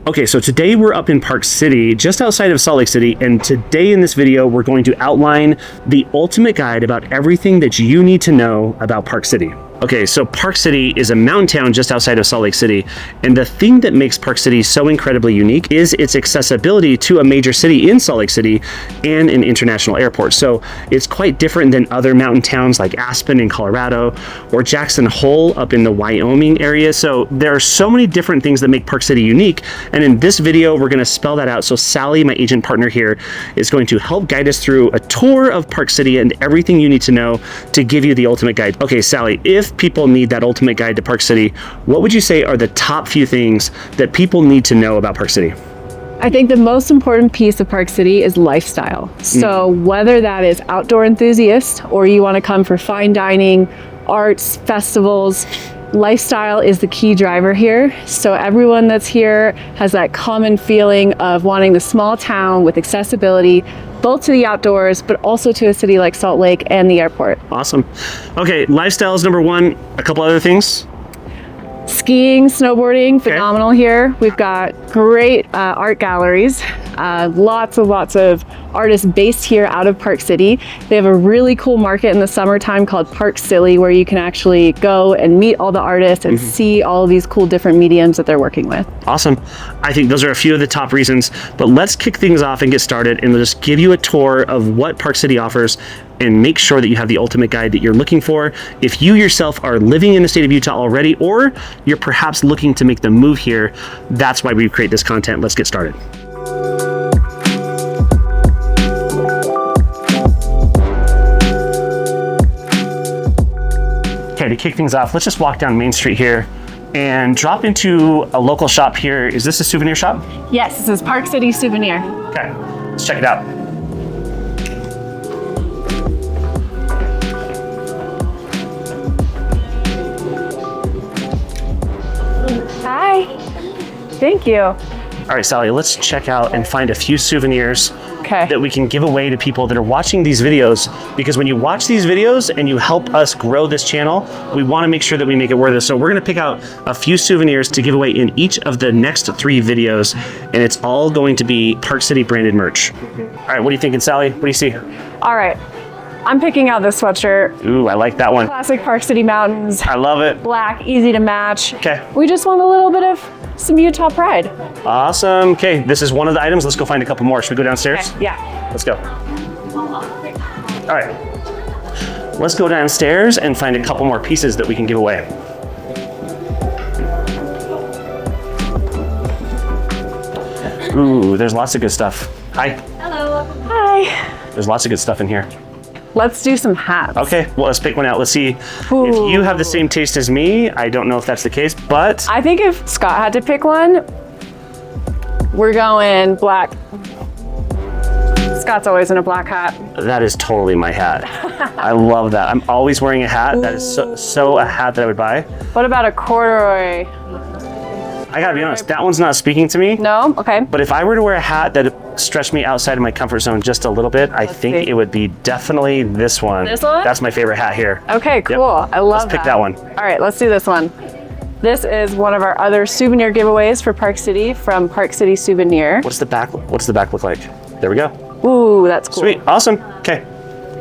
Okay, so today we're up in Park City, just outside of Salt Lake City, and today in this video, we're going to outline the ultimate guide about everything that you need to know about Park City. Okay, so Park City is a mountain town just outside of Salt Lake City, and the thing that makes Park City so incredibly unique is its accessibility to a major city in Salt Lake City and an international airport. So it's quite different than other mountain towns like Aspen in Colorado or Jackson Hole up in the Wyoming area. So there are so many different things that make Park City unique, and in this video, we're gonna spell that out. So Sally, my agent partner here, is going to help guide us through a tour of Park City and everything you need to know to give you the ultimate guide. Okay, Sally, if people need that ultimate guide to Park City, what would you say are the top few things that people need to know about Park City? I think the most important piece of Park City is lifestyle. So whether that is outdoor enthusiast or you want to come for fine dining, arts, festivals, lifestyle is the key driver here. So everyone that's here has that common feeling of wanting the small town with accessibility, both to the outdoors, but also to a city like Salt Lake and the airport. Awesome. Okay, lifestyle is number one. A couple other things. Skiing, snowboarding, phenomenal here. We've got great art galleries, lots of artists based here out of Park City. They have a really cool market in the summertime called Park Silly, where you can actually go and meet all the artists and see all of these cool different mediums that they're working with. Awesome. I think those are a few of the top reasons, but let's kick things off and get started, and we'll just give you a tour of what Park City offers and make sure that you have the ultimate guide that you're looking for. If you yourself are living in the state of Utah already, or you're perhaps looking to make the move here, that's why we create this content. Let's get started. Okay, to kick things off, let's just walk down Main Street here and drop into a local shop here. Is this a souvenir shop? Yes, this is Park City Souvenir. Okay, let's check it out. Hi, thank you. All right, Sally, let's check out and find a few souvenirs that we can give away to people that are watching these videos, because when you watch these videos and you help us grow this channel, we want to make sure that we make it worth it. So we're going to pick out a few souvenirs to give away in each of the next 3 videos, and it's all going to be Park City branded merch. All right, what are you thinking, Sally? What do you see? All right, I'm picking out this sweatshirt. Ooh, I like that one. Classic Park City Mountains. I love it. Black, easy to match. Okay. We just want a little bit of some Utah pride. Awesome. Okay, this is one of the items. Let's go find a couple more. Should we go downstairs? Okay, yeah. Let's go. All right. Let's go downstairs and find a couple more pieces that we can give away. Ooh, there's lots of good stuff. Hi. Hello. Hi. There's lots of good stuff in here. Let's do some hats. Okay, well, let's pick one out. Let's see if you have the same taste as me. I don't know if that's the case, but I think if Scott had to pick one, we're going black. Scott's always in a black hat. that is totally my hat. I love that. I'm always wearing a hat. That is so a hat that I would buy. What about a corduroy? I gotta be honest, that one's not speaking to me. No? Okay. But if I were to wear a hat that stretched me outside of my comfort zone just a little bit, I think it would be definitely this one. This one? That's my favorite hat here. Okay, cool. Yep. I love that. Let's pick that one. All right, let's do this one. This is one of our other souvenir giveaways for Park City from Park City Souvenir. What's the back look like? There we go. Ooh, that's cool. Sweet, awesome. Okay,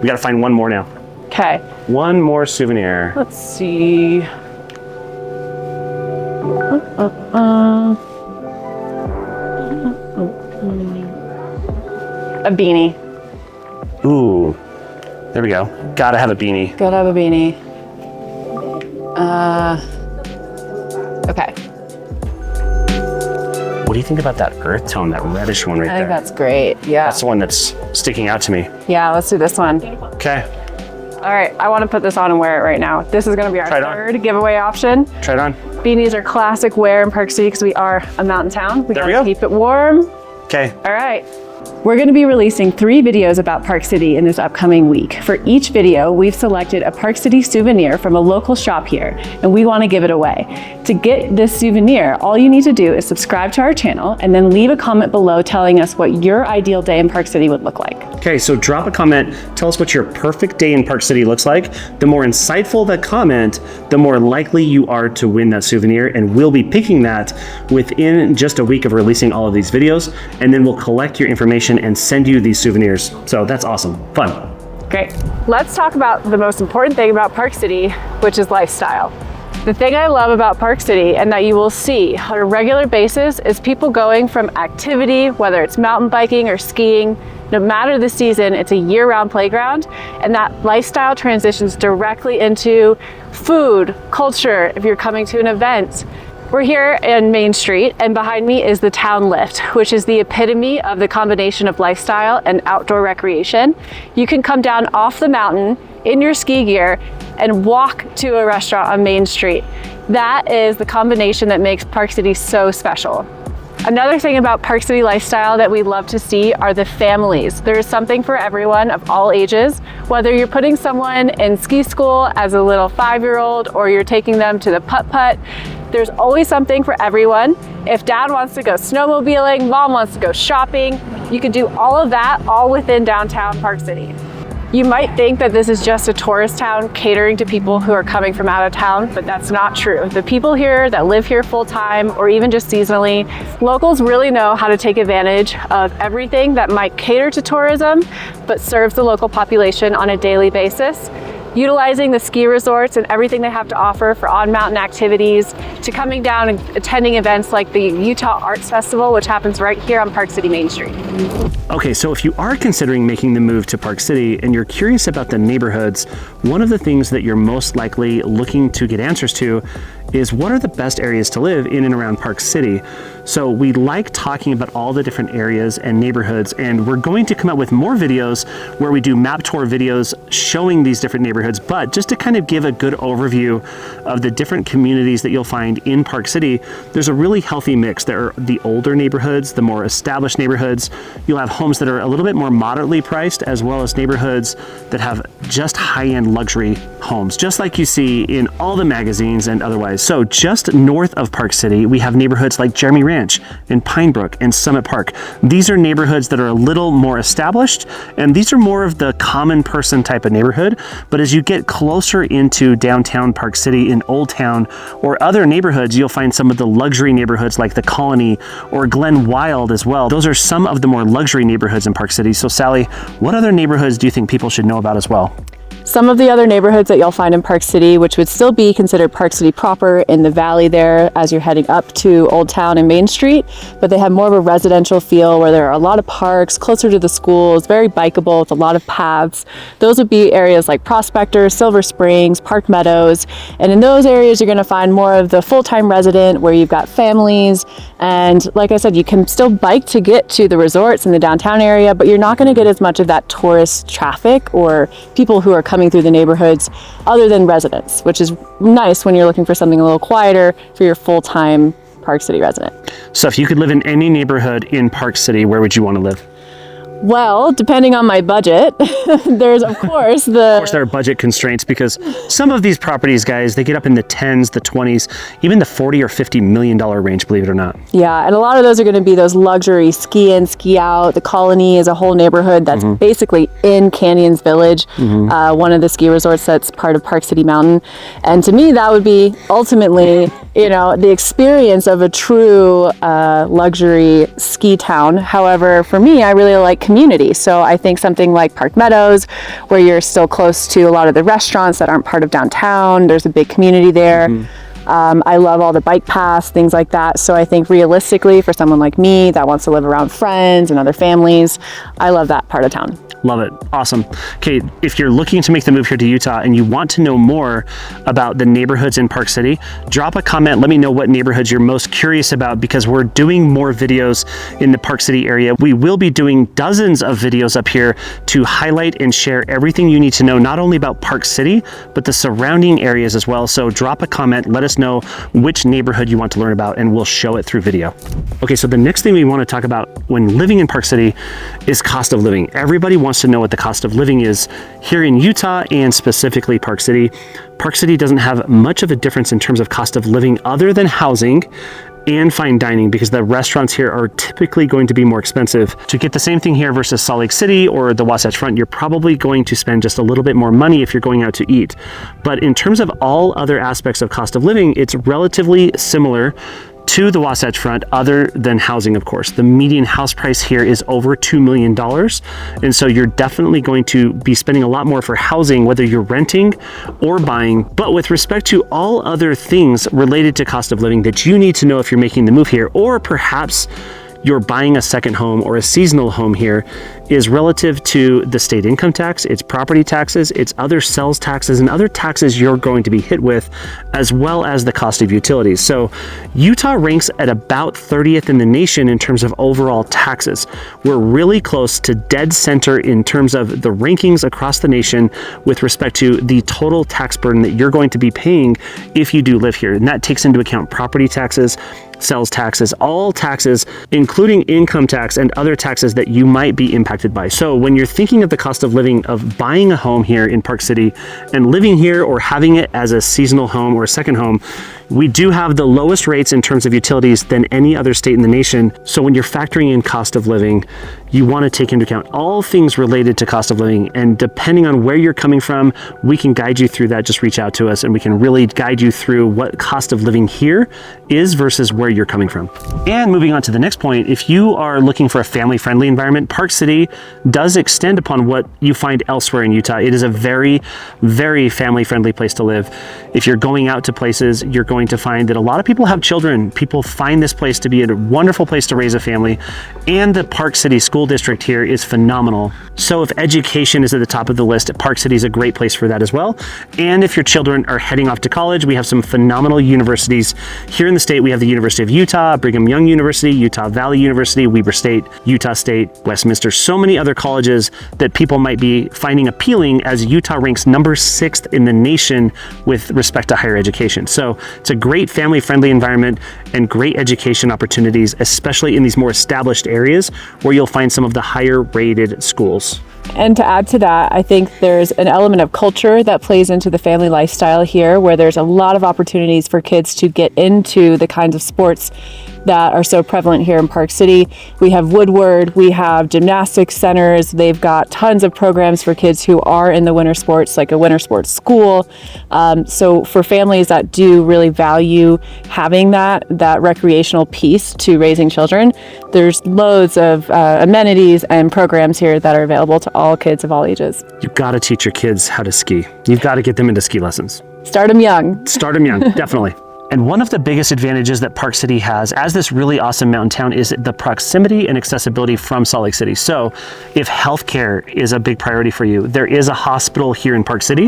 we gotta find one more now. Okay. One more souvenir. Let's see. A beanie. Ooh, there we go. Gotta have a beanie. Gotta have a beanie. Okay. What do you think about that earth tone, that reddish one right there? I think that's great. Yeah. That's the one that's sticking out to me. Yeah, let's do this one. Okay. All right, I want to put this on and wear it right now. This is going to be our third giveaway option. Try it on. Beanies are classic wear in Park City because we are a mountain town. We gotta keep it warm. Okay. All right. We're going to be releasing 3 videos about Park City in this upcoming week. For each video, we've selected a Park City souvenir from a local shop here, and we want to give it away. To get this souvenir, all you need to do is subscribe to our channel and then leave a comment below telling us what your ideal day in Park City would look like. Okay, so drop a comment, tell us what your perfect day in Park City looks like. The more insightful the comment, the more likely you are to win that souvenir, and we'll be picking that within just a week of releasing all of these videos, and then we'll collect your information and send you these souvenirs. So that's awesome, fun. Great. Let's talk about the most important thing about Park City, which is lifestyle. The thing I love about Park City, and that you will see on a regular basis, is people going from activity, whether it's mountain biking or skiing. No matter the season, it's a year-round playground, and that lifestyle transitions directly into food, culture, if you're coming to an event. We're here in Main Street, and behind me is the Town Lift, which is the epitome of the combination of lifestyle and outdoor recreation. You can come down off the mountain in your ski gear and walk to a restaurant on Main Street. That is the combination that makes Park City so special. Another thing about Park City lifestyle that we love to see are the families. There is something for everyone of all ages, whether you're putting someone in ski school as a little 5-year-old or you're taking them to the putt-putt. There's always something for everyone. If dad wants to go snowmobiling, mom wants to go shopping, you can do all of that all within downtown Park City. You might think that this is just a tourist town catering to people who are coming from out of town, but that's not true. The people here that live here full time or even just seasonally, locals really know how to take advantage of everything that might cater to tourism, but serves the local population on a daily basis. Utilizing the ski resorts and everything they have to offer for on-mountain activities, to coming down and attending events like the Utah Arts Festival, which happens right here on Park City Main Street. Okay, so if you are considering making the move to Park City and you're curious about the neighborhoods, one of the things that you're most likely looking to get answers to is what are the best areas to live in and around Park City. So we like talking about all the different areas and neighborhoods, and we're going to come out with more videos where we do map tour videos showing these different neighborhoods. But just to kind of give a good overview of the different communities that you'll find in Park City, there's a really healthy mix. There are the older neighborhoods, the more established neighborhoods. You'll have homes that are a little bit more moderately priced, as well as neighborhoods that have just high-end luxury homes, just like you see in all the magazines and otherwise. So just north of Park City, we have neighborhoods like Jeremy Ranch and Pinebrook and Summit Park. These are neighborhoods that are a little more established, and these are more of the common person type of neighborhood. But as you get closer into downtown Park City in Old Town or other neighborhoods, you'll find some of the luxury neighborhoods like the Colony or Glen Wild as well. Those are some of the more luxury neighborhoods in Park City. So Sally, what other neighborhoods do you think people should know about as well? Some of the other neighborhoods that you'll find in Park City, which would still be considered Park City proper, in the valley there as you're heading up to Old Town and Main Street, but they have more of a residential feel where there are a lot of parks closer to the schools, very bikeable with a lot of paths. Those would be areas like Prospector, Silver Springs, Park Meadows, and in those areas you're going to find more of the full-time resident where you've got families, and like I said, you can still bike to get to the resorts in the downtown area, but you're not going to get as much of that tourist traffic or people who are coming through the neighborhoods other than residents, which is nice when you're looking for something a little quieter for your full-time Park City resident. So if you could live in any neighborhood in Park City, where would you want to live? Well, depending on my budget, there's of course there are budget constraints, because some of these properties, guys, they get up in the 10s, the 20s, even the 40 or $50 million range, believe it or not. Yeah, and a lot of those are going to be those luxury ski in, ski out. The Colony is a whole neighborhood that's basically in Canyons Village, one of the ski resorts that's part of Park City Mountain. And to me, that would be ultimately, you know, the experience of a true luxury ski town. However, for me, I really like community. So I think something like Park Meadows, where you're still close to a lot of the restaurants that aren't part of downtown. There's a big community there. I love all the bike paths, things like that. So I think realistically, for someone like me that wants to live around friends and other families, I love that part of town. Love it. Awesome. Okay, if you're looking to make the move here to Utah and you want to know more about the neighborhoods in Park City, drop a comment. Let me know what neighborhoods you're most curious about, because we're doing more videos in the Park City area. We will be doing dozens of videos up here to highlight and share everything you need to know, not only about Park City, but the surrounding areas as well. So drop a comment. Let us us know which neighborhood you want to learn about, and we'll show it through video. Okay, so the next thing we want to talk about when living in Park City is cost of living. Everybody wants to know what the cost of living is here in Utah, and specifically Park City. Park City doesn't have much of a difference in terms of cost of living other than housing and fine dining, because the restaurants here are typically going to be more expensive. To get the same thing here versus Salt Lake City or the Wasatch Front, you're probably going to spend just a little bit more money if you're going out to eat. But in terms of all other aspects of cost of living, it's relatively similar to the Wasatch Front, other than housing, of course. The median house price here is over $2 million. And so you're definitely going to be spending a lot more for housing, whether you're renting or buying. But with respect to all other things related to cost of living that you need to know if you're making the move here, or perhaps you're buying a second home or a seasonal home here, is relative to the state income tax, its property taxes, its other sales taxes, and other taxes you're going to be hit with, as well as the cost of utilities. So Utah ranks at about 30th in the nation in terms of overall taxes. We're really close to dead center in terms of the rankings across the nation with respect to the total tax burden that you're going to be paying if you do live here. And that takes into account property taxes, sales taxes, all taxes, including income tax and other taxes that you might be impacted by. So when you're thinking of the cost of living of buying a home here in Park City and living here, or having it as a seasonal home or a second home, we do have the lowest rates in terms of utilities than any other state in the nation. So when you're factoring in cost of living, you want to take into account all things related to cost of living. And depending on where you're coming from, we can guide you through that. Just reach out to us and we can really guide you through what cost of living here is versus where you're coming from. And moving on to the next point, if you are looking for a family-friendly environment, Park City does extend upon what you find elsewhere in Utah. It is a very, very family-friendly place to live. If you're going out to places, you're going to find that a lot of people have children. People find this place to be a wonderful place to raise a family, and the Park City School District here is phenomenal. So if education is at the top of the list, Park City is a great place for that as well. And if your children are heading off to college, we have some phenomenal universities here in the state. We have the University of Utah, Brigham Young University, Utah Valley University, Weber State, Utah State, Westminster, so many other colleges that people might be finding appealing, as Utah ranks number 6th in the nation with respect to higher education. So it's a great family-friendly environment and great education opportunities, especially in these more established areas where you'll find some of the higher rated schools. And to add to that, I think there's an element of culture that plays into the family lifestyle here, where there's a lot of opportunities for kids to get into the kinds of sports that are so prevalent here in Park City. We have Woodward, we have gymnastics centers. They've got tons of programs for kids who are in the winter sports, like a winter sports school. So for families that do really value having that recreational piece to raising children, there's loads of amenities and programs here that are available to all kids of all ages. You've got to teach your kids how to ski. You've got to get them into ski lessons. Start them young. Start them young, definitely. And one of the biggest advantages that Park City has as this really awesome mountain town is the proximity and accessibility from Salt Lake City. So if healthcare is a big priority for you, there is a hospital here in Park City,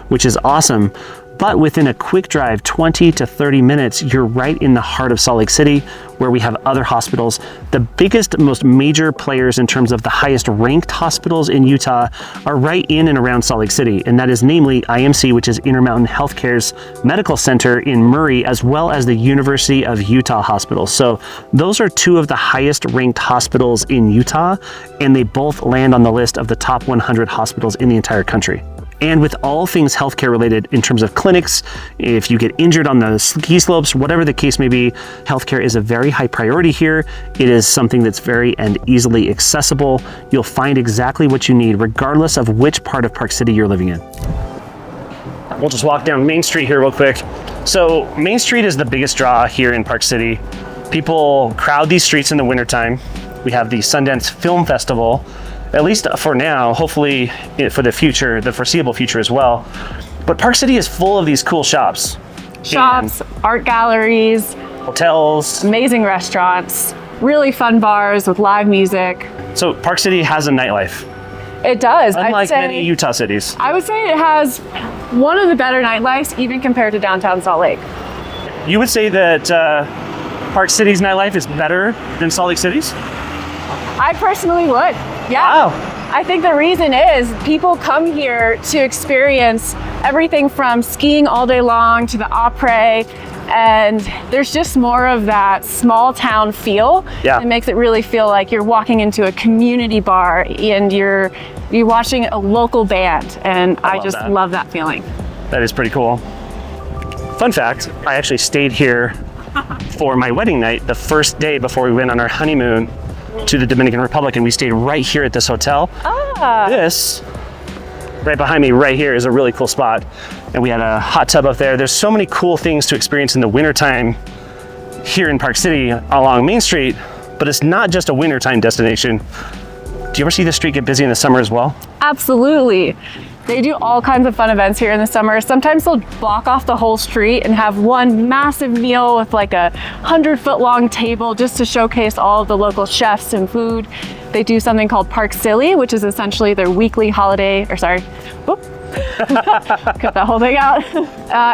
which is awesome. But within a quick drive, 20 to 30 minutes, you're right in the heart of Salt Lake City, where we have other hospitals. The biggest, most major players in terms of the highest ranked hospitals in Utah are right in and around Salt Lake City. And that is namely IMC, which is Intermountain Healthcare's medical center in Murray, as well as the University of Utah Hospital. So those are two of the highest ranked hospitals in Utah, and they both land on the list of the top 100 hospitals in the entire country. And with all things healthcare related in terms of clinics, if you get injured on the ski slopes, whatever the case may be, healthcare is a very high priority here. It is something that's very and easily accessible. You'll find exactly what you need, regardless of which part of Park City you're living in. We'll just walk down Main Street here real quick. So Main Street is the biggest draw here in Park City. People crowd these streets in the wintertime. We have the Sundance Film Festival, at least for now, hopefully for the future, the foreseeable future as well. But Park City is full of these cool shops. Shops, art galleries, hotels, amazing restaurants, really fun bars with live music. So Park City has a nightlife. It does. Unlike many Utah cities. I would say it has one of the better nightlifes, even compared to downtown Salt Lake. You would say that Park City's nightlife is better than Salt Lake City's? I personally would. Yeah. Wow. I think the reason is people come here to experience everything from skiing all day long to the opera, And there's just more of that small town feel. Yeah. It makes it really feel like you're walking into a community bar and you're watching a local band. And I just love that feeling. That is pretty cool. Fun fact, I actually stayed here for my wedding night the first day before we went on our honeymoon to the Dominican Republic, and we stayed right here at this hotel. This, right behind me right here, is a really cool spot. And we had a hot tub up there. There's so many cool things to experience in the wintertime here in Park City along Main Street, but it's not just a wintertime destination. Do you ever see the street get busy in the summer as well? Absolutely. They do all kinds of fun events here in the summer. Sometimes they'll block off the whole street and have one massive meal with like a 100-foot long table just to showcase all of the local chefs and food. They do something called Park Silly, which is essentially their weekly holiday, or sorry, whoop. Cut that whole thing out.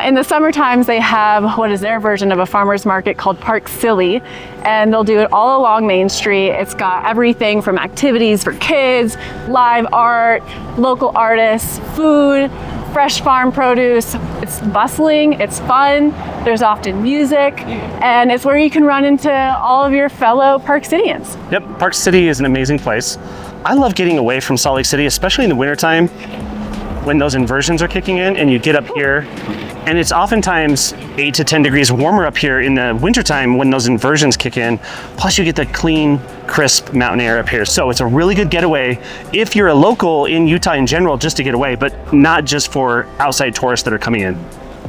In the summer times, they have what is their version of a farmer's market called Park Silly, and they'll do it all along Main Street. It's got everything from activities for kids, live art, local artists, food, fresh farm produce. It's bustling, it's fun, there's often music, and it's where you can run into all of your fellow Park Cityans. Yep, Park City is an amazing place. I love getting away from Salt Lake City, especially in the wintertime when those inversions are kicking in and you get up here, and it's oftentimes 8 to 10 degrees warmer up here in the wintertime when those inversions kick in. Plus you get the clean, crisp mountain air up here. So it's a really good getaway if you're a local in Utah in general, just to get away, but not just for outside tourists that are coming in.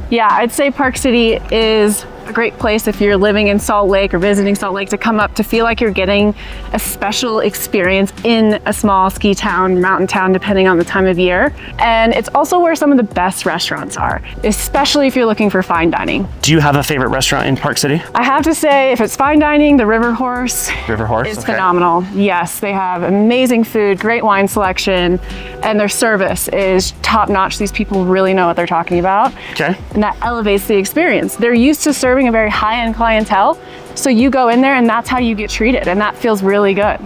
Yeah, I'd say Park City is a great place if you're living in Salt Lake or visiting Salt Lake to come up to feel like you're getting a special experience in a small ski town, mountain town, depending on the time of year. And it's also where some of the best restaurants are, especially if you're looking for fine dining. Do you have a favorite restaurant in Park City? I have to say, if it's fine dining, the River Horse is okay. phenomenal. Yes, they have amazing food, great wine selection, and their service is top notch. These people really know what they're talking about. Okay. And that elevates the experience. They're used to serving a very high-end clientele, so you go in there and that's how you get treated, and that feels really good.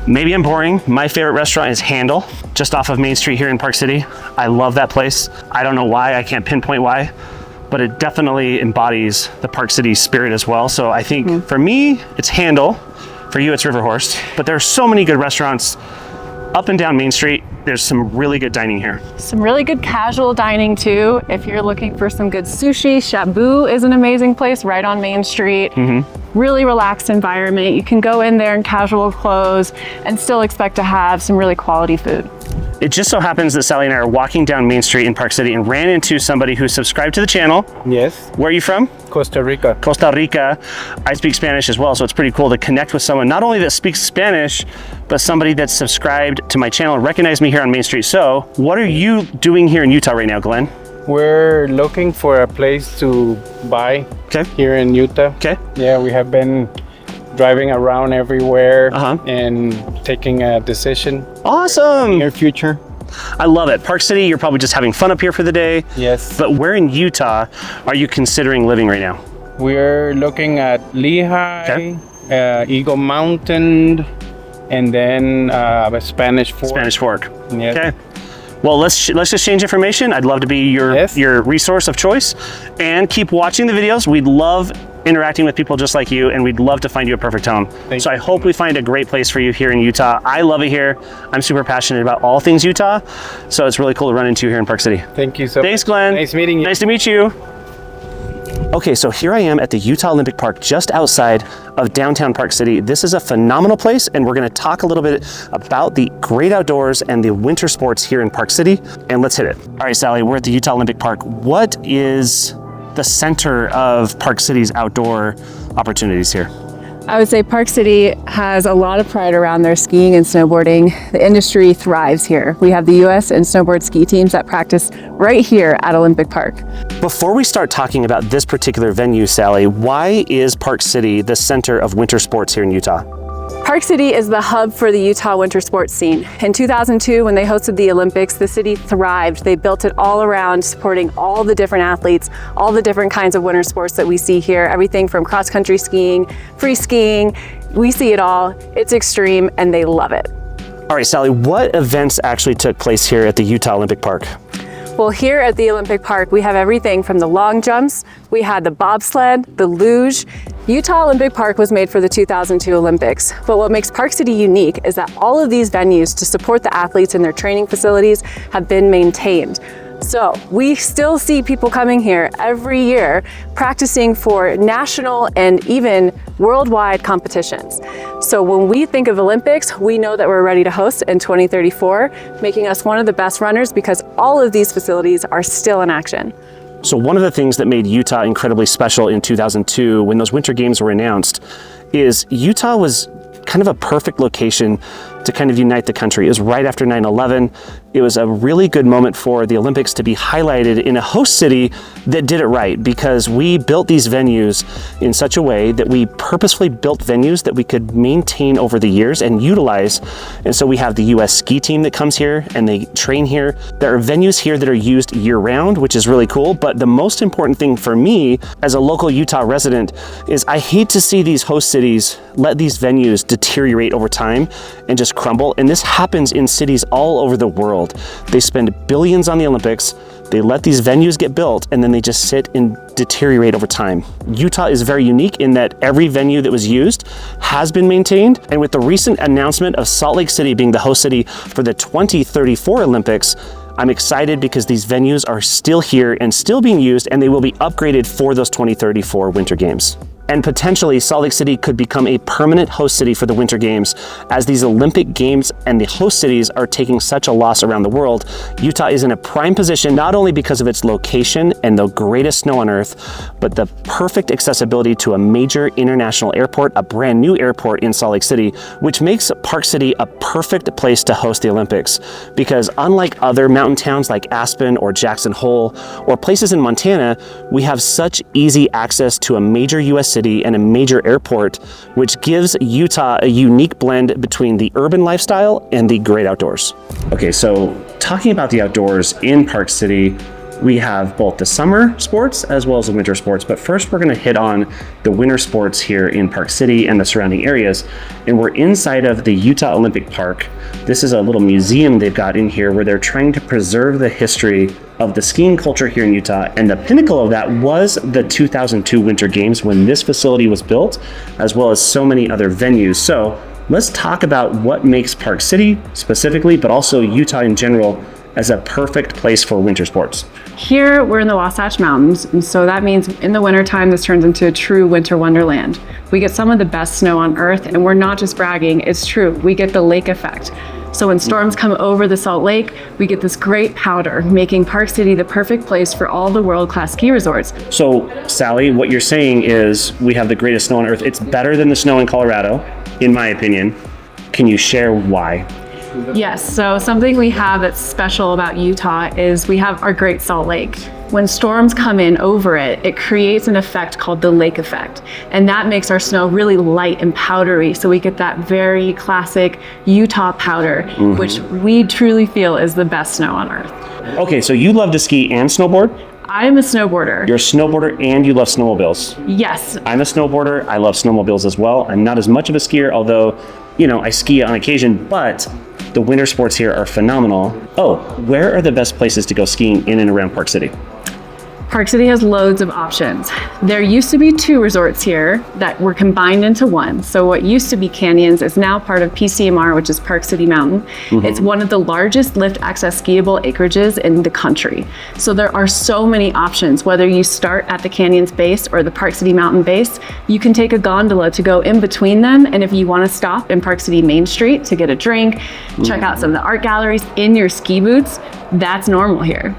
Maybe I'm boring. My favorite restaurant is Handle, just off of Main Street here in Park City. I love that place. I don't know why, I can't pinpoint why, but it definitely embodies the Park City spirit as well. So I think for me, it's Handle. For you, it's River Horse. But there are so many good restaurants up and down Main Street. There's some really good dining here. Some really good casual dining too. If you're looking for some good sushi, Shabu is an amazing place right on Main Street. Really relaxed environment. You can go in there in casual clothes and still expect to have some really quality food. It just so happens that Sally and I are walking down Main Street in Park City and ran into somebody who's subscribed to the channel. Yes. Where are you from? Costa Rica. Costa Rica. I speak Spanish as well, so it's pretty cool to connect with someone not only that speaks Spanish, but somebody that's subscribed to my channel and recognized me here on Main Street. So what are you doing here in Utah right now, Glenn? We're looking for a place to buy here in Utah. Okay. Yeah, we have been driving around everywhere Uh-huh. and taking a decision Awesome. near future. I love it. Park City, you're probably just having fun up here for the day. Yes. But where in Utah are you considering living right now? We're looking at Lehigh, Eagle Mountain, and then Spanish Fork. Spanish Fork. Yes. Okay. Well, let's just change information. I'd love to be your resource of choice, and keep watching the videos. We'd love interacting with people just like you, and we'd love to find you a perfect home. So I hope we find a great place for you here in Utah. I love it here. I'm super passionate about all things Utah, so it's really cool to run into you here in Park City. Thank you so much. Thanks, Glenn. Nice meeting you. Nice to meet you. Okay, so here I am at the Utah Olympic Park just outside of downtown Park City. This is a phenomenal place, and we're gonna talk a little bit about the great outdoors and the winter sports here in Park City, and let's hit it. All right, Sally, we're at the Utah Olympic Park. What is the center of Park City's outdoor opportunities here? I would say Park City has a lot of pride around their skiing and snowboarding. The industry thrives here. We have the U.S. and snowboard ski teams that practice right here at Olympic Park. Before we start talking about this particular venue, Sally, why is Park City the center of winter sports here in Utah? Park City is the hub for the Utah winter sports scene. In 2002, when they hosted the Olympics, the city thrived. They built it all around supporting all the different athletes, all the different kinds of winter sports that we see here, everything from cross-country skiing, free skiing. We see it all. It's extreme, and they love it. All right, Sally, what events actually took place here at the Utah Olympic Park? Well, here at the Olympic Park, we have everything from the long jumps, we had the bobsled, the luge. Utah Olympic Park was made for the 2002 Olympics, but what makes Park City unique is that all of these venues to support the athletes in their training facilities have been maintained. So we still see people coming here every year practicing for national and even worldwide competitions. So when we think of Olympics, we know that we're ready to host in 2034, making us one of the best runners because all of these facilities are still in action. So one of the things that made Utah incredibly special in 2002 when those Winter Games were announced is Utah was kind of a perfect location to kind of unite the country. It was right after 9/11. It was a really good moment for the Olympics to be highlighted in a host city that did it right, because we built these venues in such a way that we purposefully built venues that we could maintain over the years and utilize. And so we have the US ski team that comes here and they train here. There are venues here that are used year round, which is really cool. But the most important thing for me as a local Utah resident is I hate to see these host cities let these venues deteriorate over time and just crumble. And this happens in cities all over the world. They spend billions on the Olympics, they let these venues get built, and then they just sit and deteriorate over time. Utah is very unique in that every venue that was used has been maintained. And with the recent announcement of Salt Lake City being the host city for the 2034 Olympics, I'm excited because these venues are still here and still being used, and they will be upgraded for those 2034 Winter Games. And potentially Salt Lake City could become a permanent host city for the Winter Games as these Olympic Games and the host cities are taking such a loss around the world. Utah is in a prime position, not only because of its location and the greatest snow on earth, but the perfect accessibility to a major international airport, a brand new airport in Salt Lake City, which makes Park City a perfect place to host the Olympics. Because unlike other mountain towns like Aspen or Jackson Hole or places in Montana, we have such easy access to a major US city and a major airport, which gives Utah a unique blend between the urban lifestyle and the great outdoors. Okay, so talking about the outdoors in Park City, we have both the summer sports as well as the winter sports, but first we're going to hit on the winter sports here in Park City and the surrounding areas. And we're inside of the Utah Olympic Park. This is a little museum they've got in here where they're trying to preserve the history of the skiing culture here in Utah. And the pinnacle of that was the 2002 Winter Games when this facility was built, as well as so many other venues. So let's talk about what makes Park City specifically, but also Utah in general, as a perfect place for winter sports. Here we're in the Wasatch Mountains, and so that means in the wintertime this turns into a true winter wonderland. We get some of the best snow on earth, and we're not just bragging, it's true. We get the lake effect. So when storms come over the Salt Lake, we get this great powder, making Park City the perfect place for all the world-class ski resorts. So Sally, what you're saying is we have the greatest snow on earth. It's better than the snow in Colorado, in my opinion. Can you share why? Yes, so something we have that's special about Utah is we have our Great Salt Lake. When storms come in over it, it creates an effect called the lake effect. And that makes our snow really light and powdery. So we get that very classic Utah powder, which we truly feel is the best snow on earth. Okay, so you love to ski and snowboard? I'm a snowboarder. You're a snowboarder and you love snowmobiles? Yes. I'm a snowboarder. I love snowmobiles as well. I'm not as much of a skier, although, I ski on occasion, but the winter sports here are phenomenal. Oh, where are the best places to go skiing in and around Park City? Park City has loads of options. There used to be 2 resorts here that were combined into one. So what used to be canyons is now part of PCMR, which is Park City Mountain. It's one of the largest lift access skiable acreages in the country. So there are so many options. Whether you start at the canyon's base or the Park City Mountain base, you can take a gondola to go in between them. And if you want to stop in Park City Main Street to get a drink, check out some of the art galleries in your ski boots, that's normal here.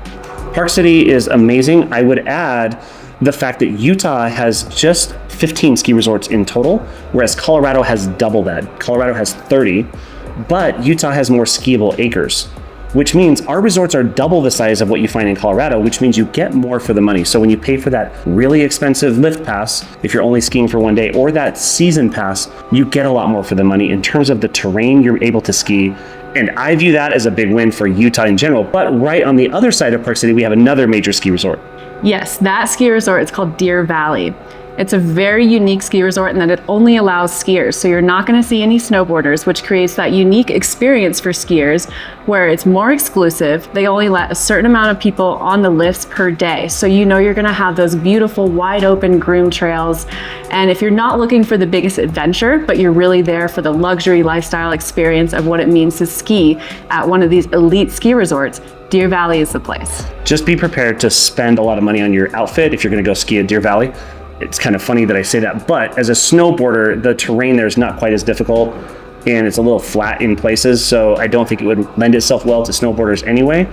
Park City is amazing. I would add the fact that Utah has just 15 ski resorts in total, whereas Colorado has double that. Colorado has 30, but Utah has more skiable acres, which means our resorts are double the size of what you find in Colorado, which means you get more for the money. So when you pay for that really expensive lift pass, if you're only skiing for one day, or that season pass, you get a lot more for the money in terms of the terrain you're able to ski. And I view that as a big win for Utah in general. But right on the other side of Park City, we have another major ski resort. Yes, that ski resort is called Deer Valley. It's a very unique ski resort in that it only allows skiers. So you're not going to see any snowboarders, which creates that unique experience for skiers where it's more exclusive. They only let a certain amount of people on the lifts per day. So you know you're going to have those beautiful wide open groomed trails. And if you're not looking for the biggest adventure, but you're really there for the luxury lifestyle experience of what it means to ski at one of these elite ski resorts, Deer Valley is the place. Just be prepared to spend a lot of money on your outfit if you're going to go ski at Deer Valley. It's kind of funny that I say that, but as a snowboarder, the terrain there is not quite as difficult and it's a little flat in places, so I don't think it would lend itself well to snowboarders anyway.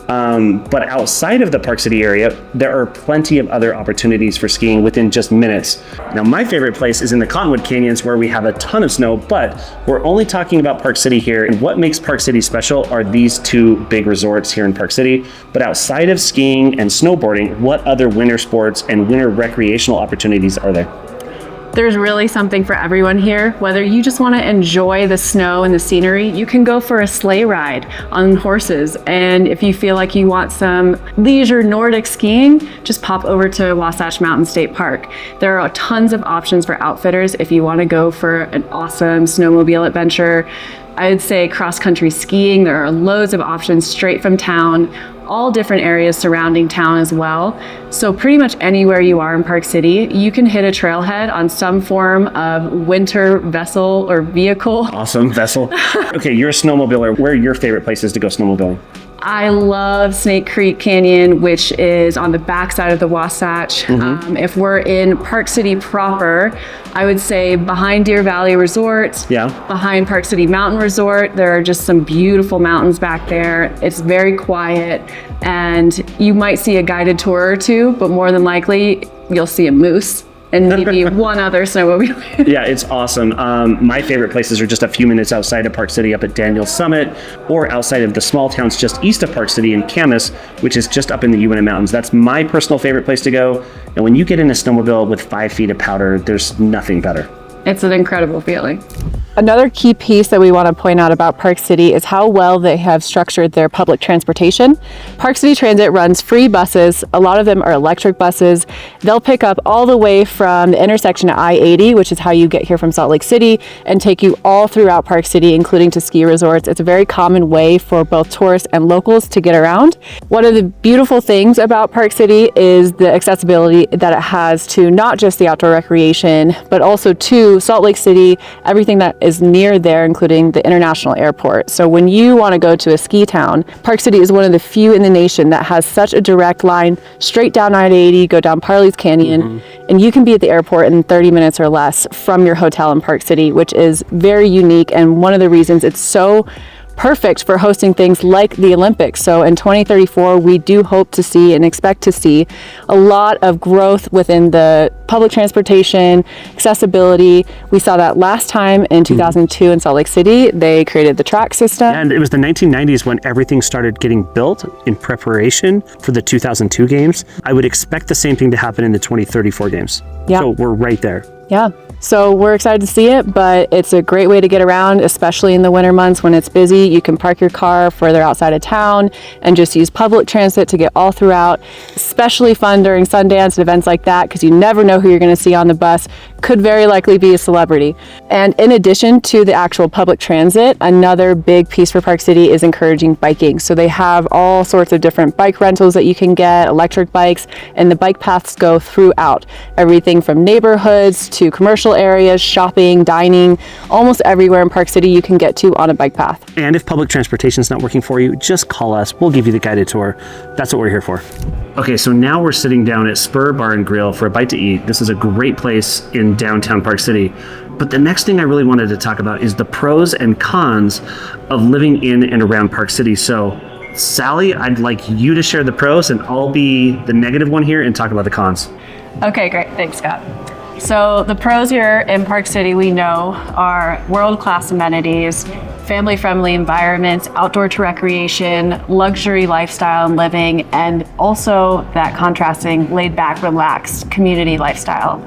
But outside of the Park City area, there are plenty of other opportunities for skiing within just minutes. Now, my favorite place is in the Cottonwood Canyons where we have a ton of snow, but we're only talking about Park City here. And what makes Park City special are these two big resorts here in Park City. But outside of skiing and snowboarding, what other winter sports and winter recreational opportunities are there? There's really something for everyone here. Whether you just want to enjoy the snow and the scenery, you can go for a sleigh ride on horses. And if you feel like you want some leisure Nordic skiing, just pop over to Wasatch Mountain State Park. There are tons of options for outfitters if you want to go for an awesome snowmobile adventure. I would say cross-country skiing, there are loads of options straight from town, all different areas surrounding town as well. So pretty much anywhere you are in Park City, you can hit a trailhead on some form of winter vessel or vehicle. Awesome, vessel. Okay, you're a snowmobiler. Where are your favorite places to go snowmobiling? I love Snake Creek Canyon, which is on the backside of the Wasatch. If we're in Park City proper, I would say behind Deer Valley Resort, behind Park City Mountain Resort, there are just some beautiful mountains back there. It's very quiet, and you might see a guided tour or two, but more than likely, you'll see a moose and maybe one other snowmobile. Yeah, it's awesome. My favorite places are just a few minutes outside of Park City up at Daniels Summit, or outside of the small towns just east of Park City in Camas, which is just up in the UNM Mountains. That's my personal favorite place to go. And when you get in a snowmobile with 5 feet of powder, there's nothing better. It's an incredible feeling. Another key piece that we want to point out about Park City is how well they have structured their public transportation. Park City Transit runs free buses. A lot of them are electric buses. They'll pick up all the way from the intersection at I-80, which is how you get here from Salt Lake City, and take you all throughout Park City, including to ski resorts. It's a very common way for both tourists and locals to get around. One of the beautiful things about Park City is the accessibility that it has to not just the outdoor recreation, but also to Salt Lake City, everything that is near there, including the international airport. So when you want to go to a ski town, Park City is one of the few in the nation that has such a direct line straight down I-80, go down Parley's Canyon, and you can be at the airport in 30 minutes or less from your hotel in Park City, which is very unique and one of the reasons it's so perfect for hosting things like the Olympics. So in 2034, we do hope to see and expect to see a lot of growth within the public transportation, accessibility. We saw that last time in 2002 in Salt Lake City. They created the track system. And it was the 1990s when everything started getting built in preparation for the 2002 games. I would expect the same thing to happen in the 2034 games. Yeah. So we're right there. Yeah. So we're excited to see it, but it's a great way to get around, especially in the winter months when it's busy. You can park your car further outside of town and just use public transit to get all throughout. Especially fun during Sundance and events like that, because you never know who you're going to see on the bus. Could very likely be a celebrity. And in addition to the actual public transit, another big piece for Park City is encouraging biking. So they have all sorts of different bike rentals that you can get, electric bikes, and the bike paths go throughout. Everything from neighborhoods to commercial areas, shopping, dining, almost everywhere in Park City you can get to on a bike path. And if public transportation is not working for you, just call us. We'll give you the guided tour. That's what we're here for. Okay, so now we're sitting down at Spur Bar and Grill for a bite to eat. This is a great place in downtown Park City. But the next thing I really wanted to talk about is the pros and cons of living in and around Park City. So Sally, I'd like you to share the pros and I'll be the negative one here and talk about the cons. Okay, great. Thanks, Scott. So the pros here in Park City we know are world-class amenities, family-friendly environments, outdoor to recreation, luxury lifestyle and living, and also that contrasting laid-back, relaxed community lifestyle.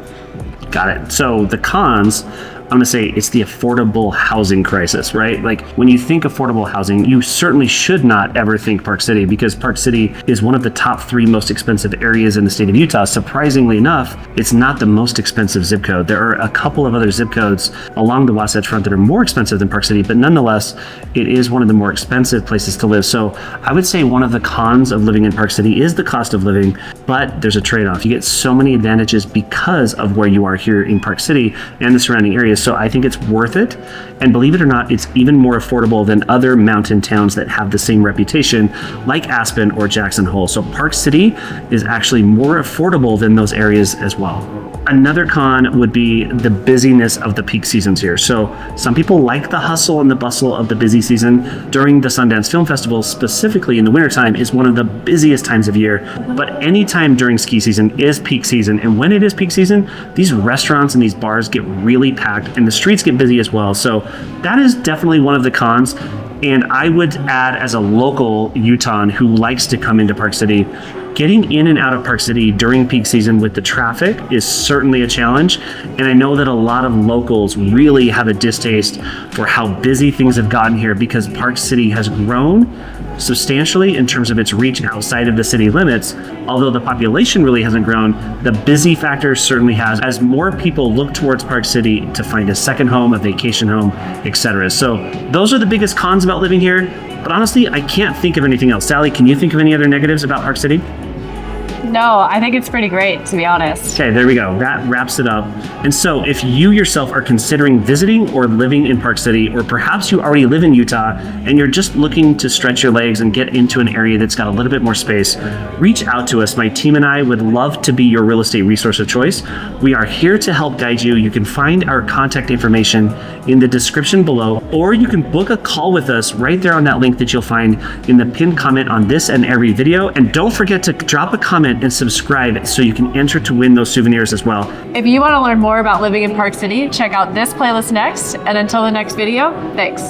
Got it. So the cons I'm gonna say it's the affordable housing crisis, right? Like when you think affordable housing, you certainly should not ever think Park City, because Park City is one of the top 3 most expensive areas in the state of Utah. Surprisingly enough, it's not the most expensive zip code. There are a couple of other zip codes along the Wasatch Front that are more expensive than Park City, but nonetheless, it is one of the more expensive places to live. So I would say one of the cons of living in Park City is the cost of living, but there's a trade-off. You get so many advantages because of where you are here in Park City and the surrounding areas. So I think it's worth it. And believe it or not, it's even more affordable than other mountain towns that have the same reputation, like Aspen or Jackson Hole. So Park City is actually more affordable than those areas as well. Another con would be the busyness of the peak seasons here. So some people like the hustle and the bustle of the busy season. During the Sundance Film Festival, specifically in the wintertime, is one of the busiest times of year. But any time during ski season is peak season. And when it is peak season, these restaurants and these bars get really packed and the streets get busy as well. So that is definitely one of the cons. And I would add, as a local Utahn who likes to come into Park City, getting in and out of Park City during peak season with the traffic is certainly a challenge. And I know that a lot of locals really have a distaste for how busy things have gotten here, because Park City has grown substantially in terms of its reach outside of the city limits. Although the population really hasn't grown, the busy factor certainly has, as more people look towards Park City to find a second home, a vacation home, etc. So those are the biggest cons about living here. But honestly, I can't think of anything else. Sally, can you think of any other negatives about Park City? No, I think it's pretty great, to be honest. Okay, there we go. That wraps it up. And so if you yourself are considering visiting or living in Park City, or perhaps you already live in Utah and you're just looking to stretch your legs and get into an area that's got a little bit more space, reach out to us. My team and I would love to be your real estate resource of choice. We are here to help guide you. You can find our contact information in the description below, or you can book a call with us right there on that link that you'll find in the pinned comment on this and every video. And don't forget to drop a comment and subscribe so you can enter to win those souvenirs as well. If you want to learn more about living in Park City, check out this playlist next. And until the next video, thanks.